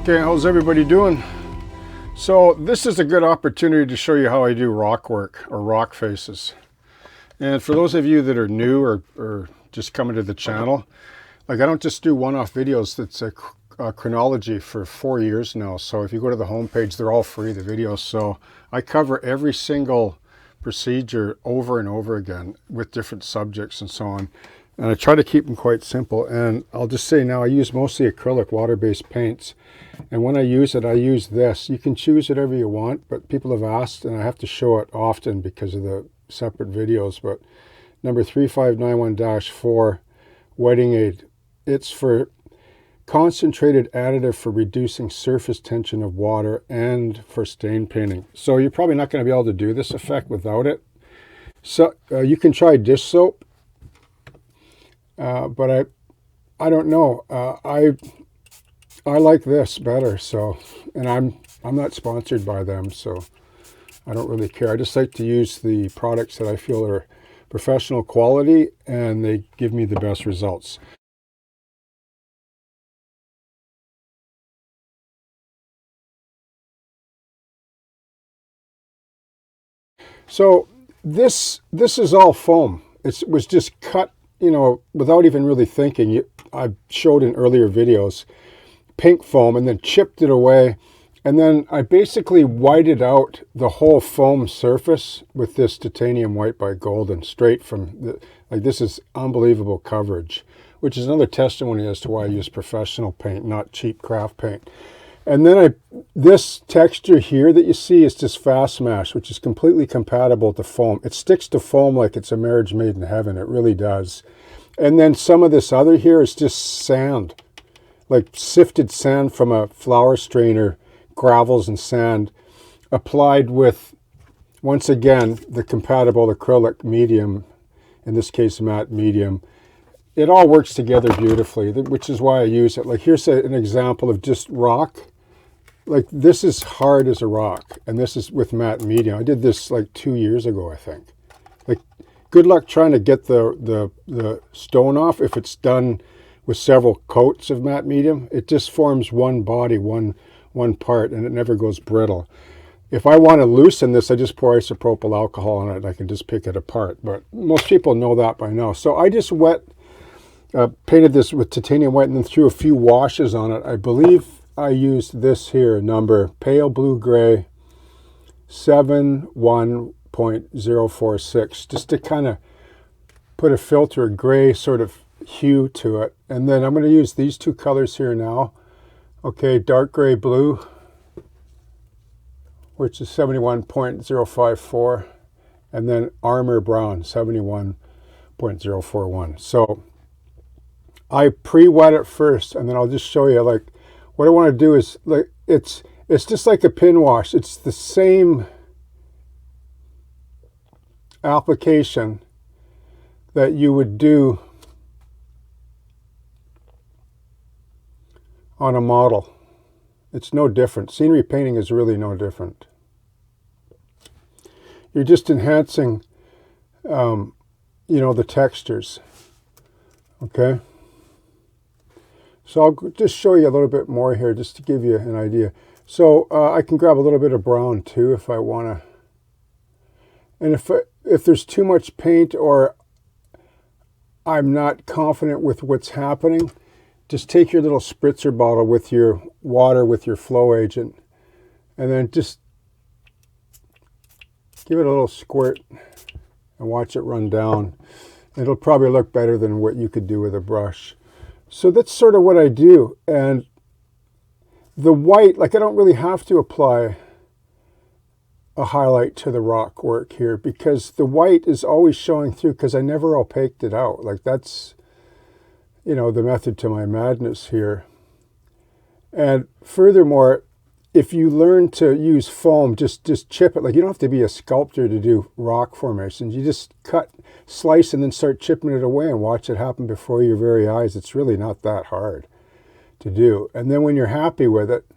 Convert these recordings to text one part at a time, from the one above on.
Okay, how's everybody doing? So this is a good opportunity to show you how I do rock work or rock faces. And for those of you that are new or just coming to the channel, like I don't just do one-off videos. It's a chronology for 4 years now. So if you go to the homepage, they're all free, the videos. So I cover every single procedure over and over again with different subjects and so on. And I try to keep them quite simple. And I'll just say now I use mostly acrylic water-based paints. And when I use it, I use this. You can choose whatever you want, but people have asked, and I have to show it often because of the separate videos. But number 3591-4, wetting aid. It's for concentrated additive for reducing surface tension of water and for stain painting. So you're probably not going to be able to do this effect without it. So you can try dish soap, but I don't know. I like this better. So, and I'm not sponsored by them, so I don't really care. I just like to use the products that I feel are professional quality and they give me the best results. So this is all foam. It was just cut, you know, without even really thinking. I showed in earlier videos pink foam and then chipped it away. And then I basically whited out the whole foam surface with this titanium white by Golden straight from the, like this is unbelievable coverage, which is another testimony as to why I use professional paint, not cheap craft paint. And then this texture here that you see is just fast smash, which is completely compatible to foam. It sticks to foam like it's a marriage made in heaven. It really does. And then some of this other here is just sand, like sifted sand from a flower strainer, gravels and sand, applied with, once again, the compatible acrylic medium, in this case matte medium. It all works together beautifully, which is why I use it. Like here's an example of just rock. Like this is hard as a rock, and this is with matte medium. I did this like 2 years ago, I think. Like, good luck trying to get the stone off if it's done with several coats of matte medium. It just forms one body, one part, and it never goes brittle. If I want to loosen this, I just pour isopropyl alcohol on it. I can just pick it apart, but most people know that by now. So I just painted this with titanium white and then threw a few washes on it. I believe I used this here, number pale blue gray 71.046, just to kind of put a filter, gray sort of hue to it. And then I'm going to use these two colors here now. Okay, dark gray blue, which is 71.054, and then armor brown, 71.041. So I pre-wet it first, and then I'll just show you, like, what I want to do is, like, it's just like a pin wash. It's the same application that you would do on a model. It's no different. Scenery painting is really no different. You're just enhancing, you know, the textures. Okay. So I'll just show you a little bit more here just to give you an idea. So I can grab a little bit of brown too if I want to. And if there's too much paint or I'm not confident with what's happening, just take your little spritzer bottle with your water, with your flow agent, and then just give it a little squirt and watch it run down. It'll probably look better than what you could do with a brush. So that's sort of what I do. And the white, like I don't really have to apply a highlight to the rock work here because the white is always showing through because I never opaqued it out. Like that's, you know, the method to my madness here. And furthermore, if you learn to use foam, just chip it. Like you don't have to be a sculptor to do rock formations. You just cut, slice, and then start chipping it away and watch it happen before your very eyes. It's really not that hard to do. And then when you're happy with it,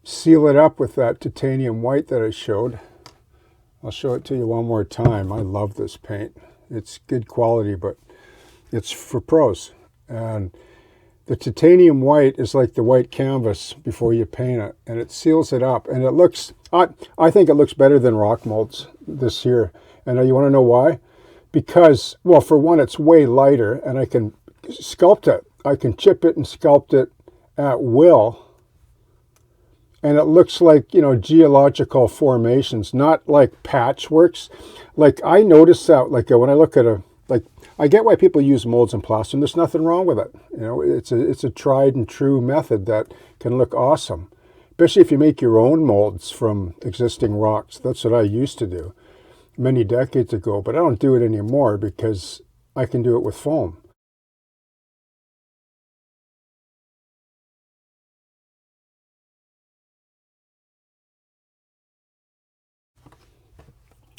seal it up with that titanium white that I showed. I'll show it to you one more time. I love this paint. It's good quality, but it's for pros. And The titanium white is like the white canvas before you paint it, and it seals it up. And it looks, I think it looks better than rock molds this here. And you want to know why? Because, well, for one, it's way lighter, and I can sculpt it. I can chip it and sculpt it at will. And it looks like, you know, geological formations, not like patchworks. Like, I notice that, like, when I look at I get why people use molds and plaster, and there's nothing wrong with it. You know, it's a tried and true method that can look awesome, especially if you make your own molds from existing rocks. That's what I used to do many decades ago, but I don't do it anymore because I can do it with foam.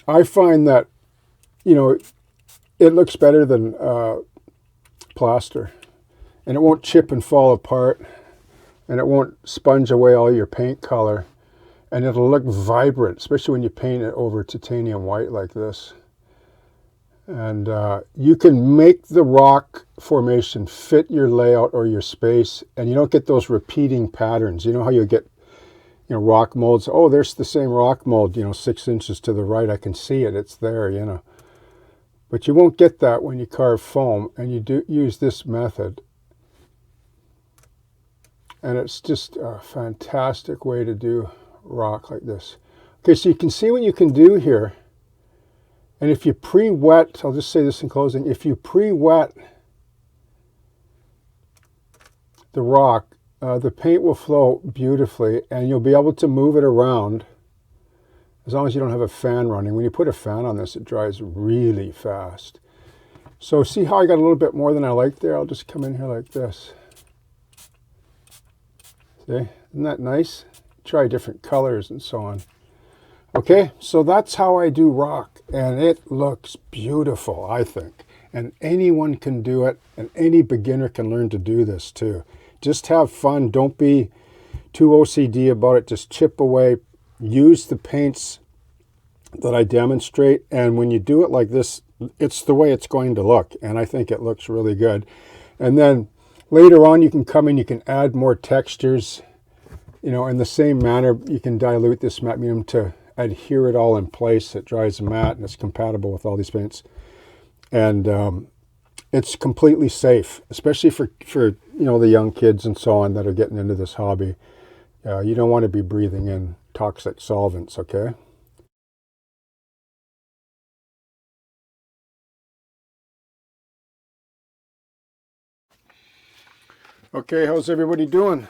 I find that, you know, it looks better than plaster, and it won't chip and fall apart, and it won't sponge away all your paint color, and it'll look vibrant, especially when you paint it over titanium white like this. And you can make the rock formation fit your layout or your space, and you don't get those repeating patterns. You know how you get, you know, rock molds. Oh, there's the same rock mold, you know, 6 inches to the right. I can see it. It's there, you know. But you won't get that when you carve foam, and you do use this method. And it's just a fantastic way to do rock like this. Okay, so you can see what you can do here. And if you pre-wet, I'll just say this in closing, if you pre-wet the rock, the paint will flow beautifully, and you'll be able to move it around as long as you don't have a fan running. When you put a fan on this, it dries really fast. So see how I got a little bit more than I like there? I'll just come in here like this. See, isn't that nice? Try different colors and so on. Okay, so that's how I do rock, and it looks beautiful, I think. And anyone can do it, and any beginner can learn to do this too. Just have fun. Don't be too OCD about it. Just chip away. Use the paints that I demonstrate, and when you do it like this, it's the way it's going to look, and I think it looks really good. And then later on, you can come in, you can add more textures, you know, in the same manner. You can dilute this matte medium to adhere it all in place. It dries matte, and it's compatible with all these paints, and it's completely safe, especially for you know, the young kids and so on that are getting into this hobby. You don't want to be breathing in toxic solvents, okay? Okay, how's everybody doing?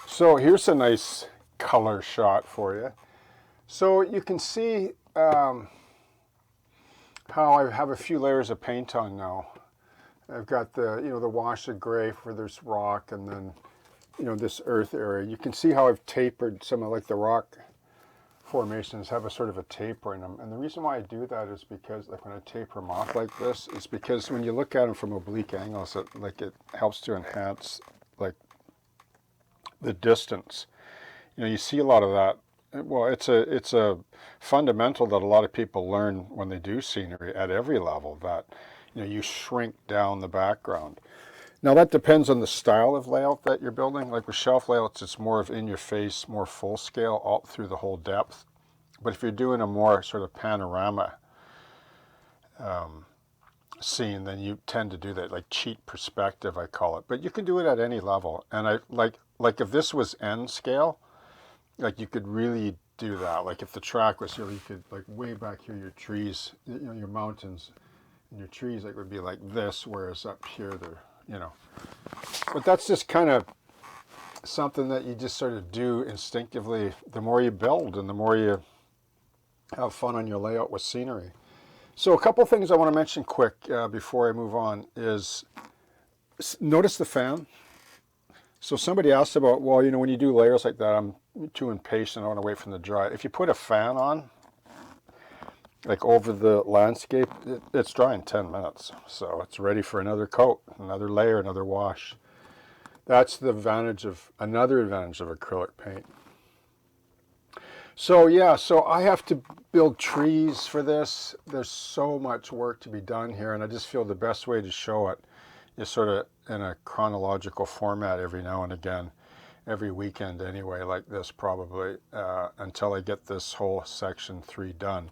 So here's a nice color shot for you. So you can see how I have a few layers of paint on now. I've got the, you know, the wash of gray for this rock, and then, you know, this earth area. You can see how I've tapered some of, like, the rock formations have a sort of a taper in them. And the reason why I do that is because, like, when I taper them off like this, is because when you look at them from oblique angles, it helps to enhance, like, the distance. You know, you see a lot of that. Well, it's a fundamental that a lot of people learn when they do scenery at every level, that, you know, you shrink down the background. Now that depends on the style of layout that you're building. Like with shelf layouts, it's more of in your face, more full scale, all through the whole depth. But if you're doing a more sort of panorama scene, then you tend to do that, like cheat perspective, I call it. But you can do it at any level. And I like if this was N scale, like you could really do that. Like if the track was here, you could, like, way back here, your trees, you know, your mountains and your trees, like, would be like this, whereas up here they're, you know. But that's just kind of something that you just sort of do instinctively the more you build and the more you have fun on your layout with scenery. So a couple things I want to mention quick before I move on is, notice the fan. So somebody asked about, well, you know, when you do layers like that, I'm too impatient, I want to wait for them to dry. If you put a fan on, like over the landscape, it's dry in 10 minutes. So it's ready for another coat, another layer, another wash. That's the advantage of, another advantage of acrylic paint. So yeah, so I have to build trees for this. There's so much work to be done here, and I just feel the best way to show it is sort of in a chronological format every now and again, every weekend anyway, like this probably, until I get this whole section 3 done.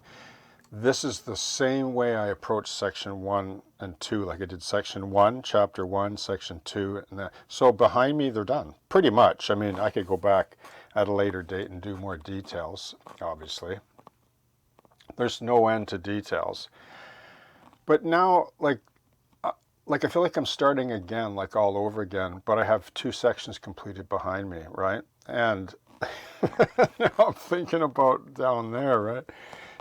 This is the same way I approach section 1 and 2, like I did section 1, chapter 1, section 2, and that. So behind me, they're done, pretty much. I mean, I could go back at a later date and do more details, obviously. There's no end to details. But now, like I feel like I'm starting again, like all over again, but I have 2 sections completed behind me, right? And now I'm thinking about down there, right?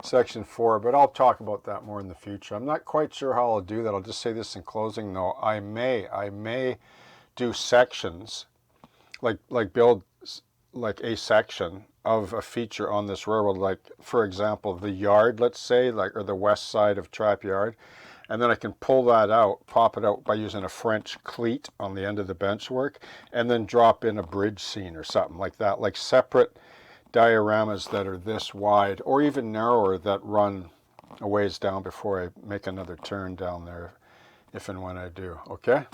Section 4, but I'll talk about that more in the future. I'm not quite sure how I'll do that. I'll just say this in closing though. I may do sections, like build like a section of a feature on this railroad, like for example, the yard, let's say, like, or the west side of Trap Yard. And then I can pull that out, pop it out by using a French cleat on the end of the benchwork, and then drop in a bridge scene or something like that, like separate dioramas that are this wide or even narrower that run a ways down before I make another turn down there, if and when I do. Okay?